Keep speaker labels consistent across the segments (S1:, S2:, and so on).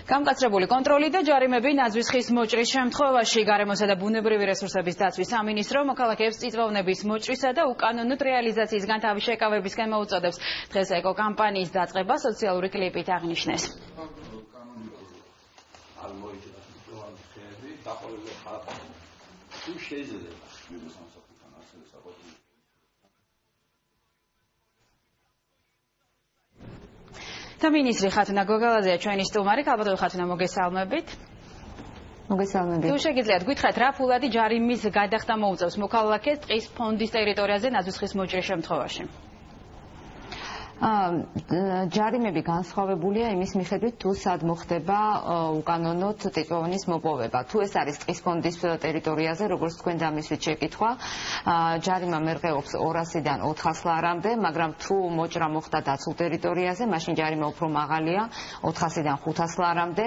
S1: გამკაცრებული კონტროლი და ჯარიმები ნაძვის ხის მოჭრის შემთხვევაში გარემოსა და ბუნებრივი რესურსების დაცვის სამინისტრო მოქალაქეებს წიწვოვნების მოჭრისა და უკანონოდ რეალიზაციისგან თავის შეკავებისკენ მოუწოდებს. დღეს ეკო-კამპანიის დაწყება სოციალური კლიპით აღნიშნეს. ministri ხათუნა გოგალაძეა ჩვენი სტუმარი, ალბათ ხათუნა მოგესალმებით.
S2: მოგესალმებით.
S1: თუ შეგიძლიათ გითხრათ რა ფულადი ჯარიმის გადახდა მოუწევს მოქალაქეს ტყის ფონდის ტერიტორიაზე ნაძვის ხის მოჭრის შემთხვევაში?
S2: ჯარიმები განსხვავებულია იმის მიხედვით თუ სად მოხდება უკანონოდ წიწვოვნის მოპოვება. თუ ეს არის ტყის ფონდის ტერიტორიაზე, როგორც თქვენ დამისვით შეკითხვა, ჯარიმა მერყეობს 200-დან 400 ლარამდე, მაგრამ თუ მოჭრა მოხდა დაცულ ტერიტორიაზე, მაშინ ჯარიმა უფრო მაღალია 400-დან 500 ლარამდე.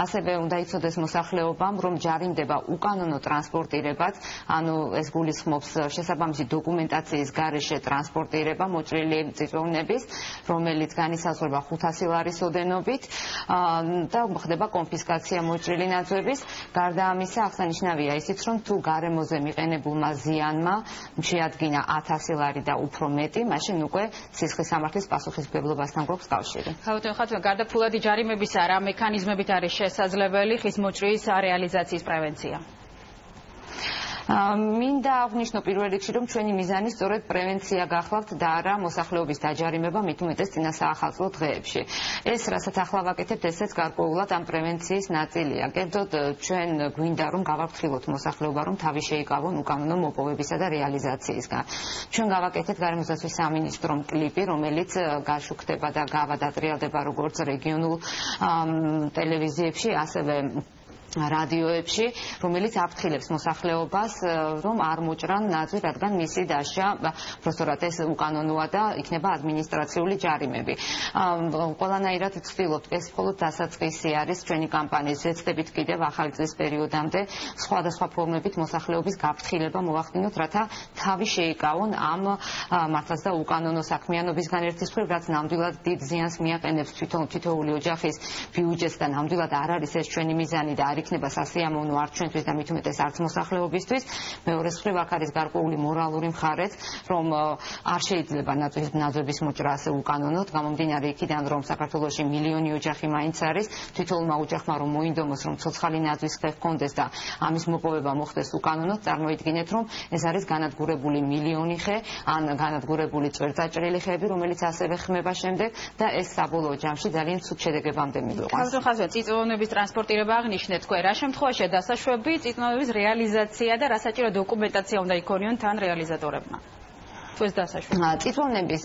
S2: ასევე უნდა იცოდეს მოსახლეობამ, რომ ჯარიმდება უკანონო ტრანსპორტირებაც, ანუ ეს გულისხმობს შესაბამისი დოკუმენტაციის გარეშე ტრანსპორტირება მოჭრილი წიწვოვნების, რომელიც განისაზღვრება 500 ლარის ოდენობით და ხდება კონფისკაცია მოჭრილი ნაძვების. გარდა ამისა, აღსანიშნავია ისიც, რომ თუ გარემოზე მიყენებულმა ზიანმა შეადგინა 1000 ლარი და უფრო მეტი, მაშინ უკვე სისხლის სამართლის პასუხისმგებლობასთან გვაქვს კავშირი.
S1: ხათუნა, გარდა ფულადი ჯარიმებისა, რა მექანიზმებით არის შესაძლებელი ხის მოჭრის რეალიზაციის პრევენცია?
S2: მინდა აღვნიშნო პირველ რიგში, რომ ჩვენი მიზანი სწორედ პრევენცია გახლავთ და არა მოსახლეობის დაჯარიმება, მით უმეტეს წინა საახალწლო დღეებში. ეს, რასაც ახლა ვაკეთებთ, ესეც გარკვეულად ამ პრევენციის ნაწილია. კერძოდ ჩვენ გვინდა რომ გავაფრთხილოთ მოსახლეობა, რომ თავი შეიკავონ უკანონო მოპოვებისა და რეალიზაციისგან. ჩვენ გავაკეთეთ გარემოსდაცვის სამინისტრომ კლიპი, რომელიც გაშუქდება და გავადატრიალდება როგორც რეგიონულ ტელევიზიებში, ასევე რადიოებში, რომელიც აფრთხილებს მოსახლეობას, რომ არ მოჭრან ნაძვი, რადგან მისი დასჯა პროსტორატ ეს უკანონოა და იქნება ადმინისტრაციული ჯარიმები. ყველანაირად ვცდილობთ, ეს მხოლოდ დასაწყისი არის ჩვენი კამპანიის, ვეცდებით კიდევ ახალი წლის პერიოდამდე სხვადასხვა ფორმებით მოსახლეობის გაფრთხილება მოვახდინოთ, რათა თავი შეიკავონ ამ მართლაც და უკანონო საქმიანობისგან ერთის მხრივ, რაც ნამდვილად დიდ ზიანს მიაყენებს თითოეული ოჯახის ბიუჯეტს და ნამდვილად არ არის ეს ჩვენი მიზანი და იქნება სასიამოვნო არც ჩვენთვის და მით უმეტეს არც მოსახლეობისთვის. მეორეს მხრივ აქ არის გარკვეული მორალური მხარეც, რომ არ შეიძლება ნაძვების მოჭრა ასე უკანონოდ, გამომდინარე იქიდან, რომ საქართველოში მილიონი ოჯახი მაინც არის, თითოეულმა ოჯახმა რომ მოინდომოს, რომ ცოცხალი ნაძვის ხე ჰქონდეს და ამის მოპოვება მოხდეს უკანონოდ, წარმოიდგინეთ, რომ ეს არის განადგურებული მილიონი ხე, ან განადგურებული წვერწაჭრილი ხეები, რომელიც ასევე ხმება შემდეგ და ეს საბოლოო ჯამში ძალიან ცუდ შედეგებამდე მივიყვანს.
S1: ხათუნა, წიწვოვნების ტრანსპორტირება აღნიშნეთ. რა შემთხვევაშია დასაშვები წიწვოვნების რეალიზაცია და რა საჭირო დოკუმენტაცია უნდა იქონიონ თან რეალიზატორებმა? წიწვოვნების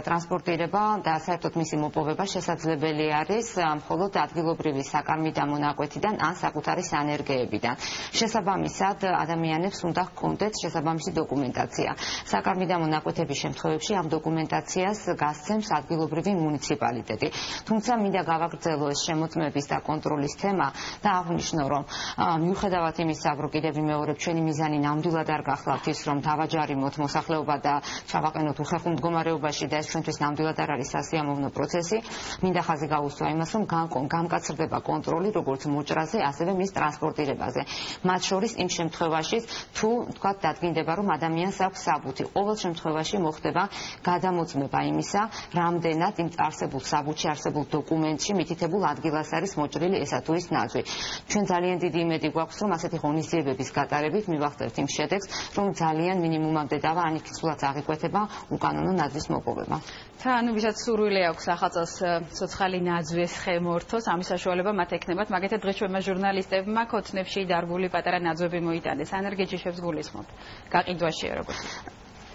S1: ტრანსპორტირება და საერთოდ მისი მოპოვება შესაძლებელი არის მხოლოდ ადგილობრივი საკარმიდამო მონაკვეთიდან ან საკუთარი სანერგეებიდან. შესაბამისად, ადამიანებს უნდა ჰქონდეთ შესაბამისი დოკუმენტაცია. საკარმიდამო მონაკვეთების შემთხვევებში ამ დოკუმენტაციას გასცემს ადგილობრივი მუნიციპალიტეტი. თუმცა მინდა გავაგრძელო ეს შემოწმების და კონტროლის თემა და აღვნიშნო, რომ მიუხედავად იმისა, რომ კიდევ მეორებ ჩვენი მიზანი ნამდვილად არ გახლავთ ის, რომ დავაჯარიმოთ მოსახლეობა და ჩავაყენოთ უხერხულ მდგომარეობაში და ეს ჩვენთვის ნამდვილად არ არის სასიამოვნო პროცესი, მინდა ხაზი გავუსვა იმას, რომ გამკაცრდება კონტროლი როგორც მოჭრაზე, ასევე მის ტრანსპორტირებაზე. მათ შორის იმ შემთხვევაში, თუ თქვათ დადგინდება, რომ ადამიანს აქვს საბუთი. ყოველ შემთხვევაში მოხდება გადამოწმება იმისა, რამდენად იმ არსებულ საბუთში, არსებულ დოკუმენტში მითითებულ ადგილას არის მოჭრილი ესა თუ ის ნაძვი. ჩვენ ძალიან დიდი იმედი გვაქვს, რომ ასეთი ღონისძიებების გატარებით მივახდებით იმ შედეგს, რომ ძალიან მინიმუმამდე დავა, ან იქ სულაც აღიკვეთება უკანონო ნაძვის მოპოვება. ანუ ვისაც სურვილი აქვს ახალწელს ცოცხალი ნაძვის ხე მორთოს, ამის საშუალება მათ ექნებათ, მაგათაც დღეს ჩვენმა ჟურნალისტებმა ქოთნებში დარგული პატარა ნაძვები მოიტანეს. ანერგეთში შევსგულისხმობთ. გაყიდვაშია როგორც.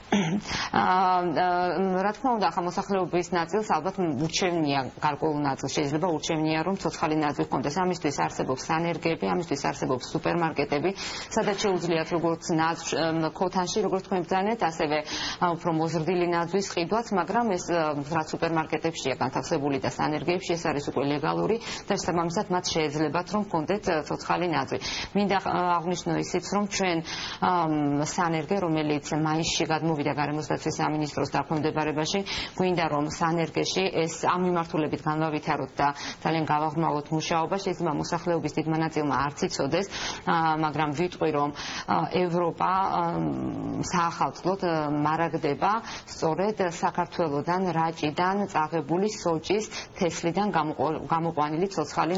S2: რა თქმა უნდა, ახლა მოსახლეობის ნაწილს ალბათ ურჩევნია გარკვეულ ნაწილს შეიძლება ურჩევნია რომ ცოცხალი ნაძვი ჰქონდეს. ამისთვის არსებობს სანერგეები, ამისთვის არსებობს სუპერმარკეტები, სადაც შეუძლიათ როგორც ქოთანში, როგორც თქვენ ბრძანეთ, ასევე უფრო მოზრდილი ნაძვის ყიდვაც, მაგრამ ეს რაც სუპერმარკეტებშია განთავსებული და სანერგეებში ეს არის უკვე ლეგალური და შესაბამისად მათ შეეძლებათ რომ ჰქონდეთ ცოცხალი ნაძვი. მინდა აღვნიშნო ისიც, რომ ჩვენ სანერგე, რომელიც მაისში გადმოვიდა
S1: გამოვიდა გარემოს დაცვის სამინისტროს დაქვემდებარებაში. გვინდა რომ სანერგეში ეს ამ მიმართულებით განვავითაროთ და ძალიან გავაღრმავოთ მუშაობა. შეიძლება მოსახლეობის დიდმა ნაწილმა არც იცოდეს, მაგრამ ვიტყვი რომ ევროპა საახალწლოდ მარაგდება სწორედ საქართველოდან, რაჭიდან წაღებული სოჭის თესლიდან გამოყვანილი ცოცხალი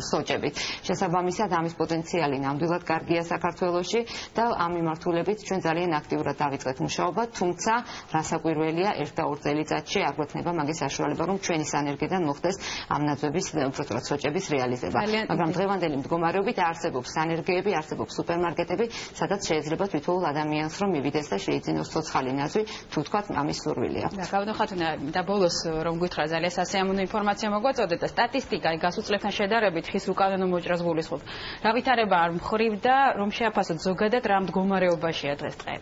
S1: სოჭებით. შესაბამისად ამის პოტენციალი ნამდვილად კარგია საქართველოში და ამ მიმართულებით ჩვენ ძალიან აქტიურად დავიწყეთ მუშაობა, თუმცა რასაკვირველია ერთ და ორ წელიწადში არ გვექნება მაგის საშუალება რომ ჩვენი სანერგედან მოხდეს ამ ნაძვების უბრალოდ სოჭების რეალიზება. მაგრამ დღევანდელი მდგომარეობით არსებობს სანერგეები, არსებობს სუპერმარკეტები, სადაც შეიძლება თითოეულ ადამიანს რომ მივიდეს და შეიძინოს ცოცხალი ნაძვი, თუ თქვათ ამის სურვილია.
S3: გავდიხათუნა და ბოლოს რომ გითხრა ძალიან სასიამოვნო ინფორმაცია მოგვაწოდეთ და სტატისტიკა გასულ წლებთან შედარებით ხის უკანონო მოჭრას გულისხმობ. რა ვითარება არ მხრივდა, რომ შეაფასოთ ზოგადად რა მდგომარეობაშია დღესდღე?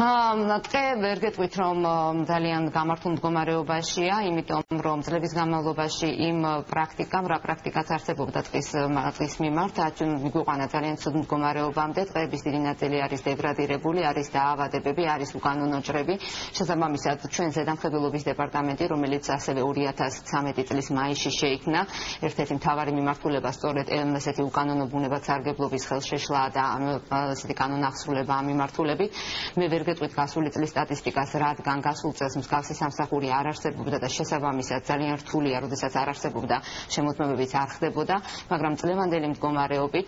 S1: დღე ვერ გეტყვით რომ ძალიან გამართულ მდგომარეობაშია, იმიტომ რომ წლების განმავლობაში იმ პრაქტიკამ, რა პრაქტიკაც არსებობდა ტყის მიმართ, მიგვიყვანა ძალიან ცუდ მდგომარეობამდე. ტყეების დიდი ნაწილი არის დეგრადირებული, არის დაავადებები, არის უკანონო ჭრები. შესაბამისად, ჩვენ ზედამხედველობის დეპარტამენტი, რომელიც ასევე 2013 წლის მაისში შეიქმნა, ერთ-ერთი მთავარი მიმართულება სწორედ ესეთი უკანონო ბუნებათსარგებლობის ხელშეშლა და ესეთი კანონახსრულება ამ მიმართულებით. მე ვერ გეტყვით გასული წლის სტატისტიკას, რადგან გასულ წელს მსგავსი სამსახური არ არსებობდა და შესაბამისად ძალიან რთულია, როდესაც არ არსებობდა, შემოწმებებიც არ ხდებოდა, მაგრამ წლევანდელი მდგომარეობით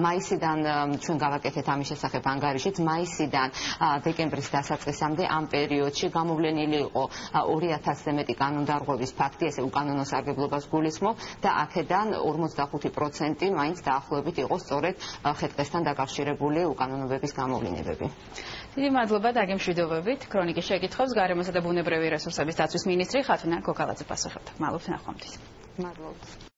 S1: მაისიდან ჩვენ გავაკეთეთ ამის შესახებ ანგარიშიც, მაისიდან დეკემბრის დასაწყისამდე ამ პერიოდში გამოვლენილი იყო 2000-ზე მეტი კანონდარღვევის ფაქტი, ესე უკანონო სარგებლობას გულისხმობ და აქედან 45% მაინც დაახლოებით იყო სწორედ ხე-ტყესთან დაკავშირებული უკანონოების გამოვლენებები.
S3: დიდი მადლობა დაგემშვიდობებით. ქრონიკის შეკითხვებს გარემოსა და ბუნებრივი რესურსების დაცვის მინისტრი ხათუნა ქოქალაძე პასუხობდა. მადლობთ ნახვამდის.
S1: მადლობთ.